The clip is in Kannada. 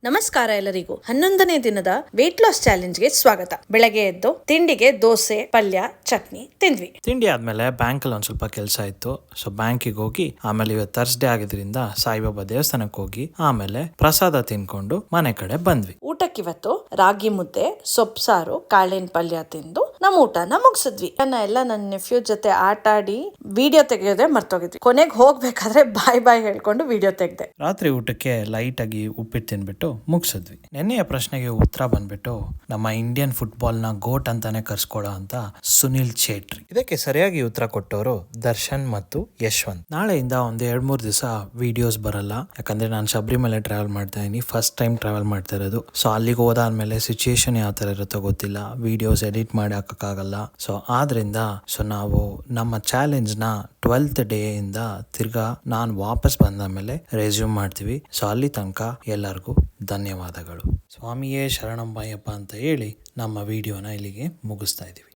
ನಮಸ್ಕಾರ ಎಲ್ಲರಿಗೂ. 11ನೇ ದಿನದ ವೇಟ್ ಲಾಸ್ ಚಾಲೆಂಜ್ಗೆ ಸ್ವಾಗತ. ಬೆಳಗ್ಗೆ ಎದ್ದು ತಿಂಡಿಗೆ ದೋಸೆ, ಪಲ್ಯ, ಚಟ್ನಿ ತಿಂದ್ವಿ. ತಿಂಡಿ ಆದ್ಮೇಲೆ ಬ್ಯಾಂಕಲ್ಲಿ ಒಂದ್ ಸ್ವಲ್ಪ ಕೆಲಸ ಇತ್ತು. ಸೊ ಬ್ಯಾಂಕಿಗೆ ಹೋಗಿ ಆಮೇಲೆ ಇವತ್ತು ಥರ್ಸ್ಡೇ ಆಗಿದ್ರಿಂದ ಸಾಯಿಬಾಬಾ ದೇವಸ್ಥಾನಕ್ಕೆ ಹೋಗಿ ಆಮೇಲೆ ಪ್ರಸಾದ ತಿನ್ಕೊಂಡು ಮನೆ ಕಡೆ ಬಂದ್ವಿ. ಊಟಕ್ಕಿವತ್ತು ರಾಗಿ ಮುದ್ದೆ, ಸೊಪ್ಪು ಸಾರು, ಕಾಳಿನ ಪಲ್ಯ ತಿಂದು ನಮ್ಮ ಊಟನ ಮುಗಿಸಿದ್ವಿ. ನನ್ನ ನೆಫ್ಯೂ ಜೊತೆ ಆಟ ಆಡಿ ವಿಡಿಯೋ ತೆಗೆಯೋದೇ ಮರ್ತೋಗಿದ್ವಿ. ಕೊನೆಗೆ ಹೋಗ್ಬೇಕಾದ್ರೆ ಬಾಯ್ ಹೇಳ್ಕೊಂಡು ವಿಡಿಯೋ ತೆಗ್ದೆ. ರಾತ್ರಿ ಊಟಕ್ಕೆ ಲೈಟ್ ಆಗಿ ಉಪ್ಪಿಟ್ಟು ತಿನ್ಬಿಟ್ಟು ಮುಗಿಸಿದ್ವಿ. ನೆನ್ನೆಯ ಪ್ರಶ್ನೆಗೆ ಉತ್ತರ ಬಂದ್ಬಿಟ್ಟು ನಮ್ಮ ಇಂಡಿಯನ್ ಫುಟ್ಬಾಲ್ ನ ಗೋಟ್ ಅಂತಾನೆ ಕರ್ಸ್ಕೊಡೋ ಅಂತ ಸುನಿಲ್ ಛೇಟ್ರಿ. ಇದಕ್ಕೆ ಸರಿಯಾಗಿ ಉತ್ತರ ಕೊಟ್ಟವರು ದರ್ಶನ್ ಮತ್ತು ಯಶವಂತ್. ನಾಳೆಯಿಂದ ಒಂದ್ 2-3 ದಿವಸ ವಿಡಿಯೋಸ್ ಬರಲ್ಲ, ಯಾಕಂದ್ರೆ ನಾನು ಶಬರಿಮಲೆ ಟ್ರಾವೆಲ್ ಮಾಡ್ತಾ ಇದೀನಿ. ಫಸ್ಟ್ ಟೈಮ್ ಟ್ರಾವೆಲ್ ಮಾಡ್ತಾ ಇರೋದು. ಸೊ ಅಲ್ಲಿಗೆ ಹೋದಾದ್ಮೇಲೆ ಸಿಚುಯೇಷನ್ ಯಾವ ತರ ಇರುತ್ತೋ ಗೊತ್ತಿಲ್ಲ, ವಿಡಿಯೋಸ್ ಎಡಿಟ್ ಮಾಡಿ ಹಾಕಕ್ಕಾಗಲ್ಲ. ಸೊ ಆದ್ರಿಂದ ನಾವು ನಮ್ಮ ಚಾಲೆಂಜ್ ನ 12th ಡೇ ಇಂದ ತಿರ್ಗಾ ನಾನು ವಾಪಸ್ ಬಂದ ಮೇಲೆ ರೆಸ್ಯೂಮ್ ಮಾಡ್ತೀವಿ. ಸೊ ಅಲ್ಲಿ ತನಕ ಎಲ್ಲರಿಗೂ ಧನ್ಯವಾದಗಳು. ಸ್ವಾಮಿಯೇ ಶರಣಂಬಾಯಪ್ಪ ಅಂತ ಹೇಳಿ ನಮ್ಮ ವಿಡಿಯೋನ ಇಲ್ಲಿಗೆ ಮುಗಿಸ್ತಾ ಇದೀವಿ.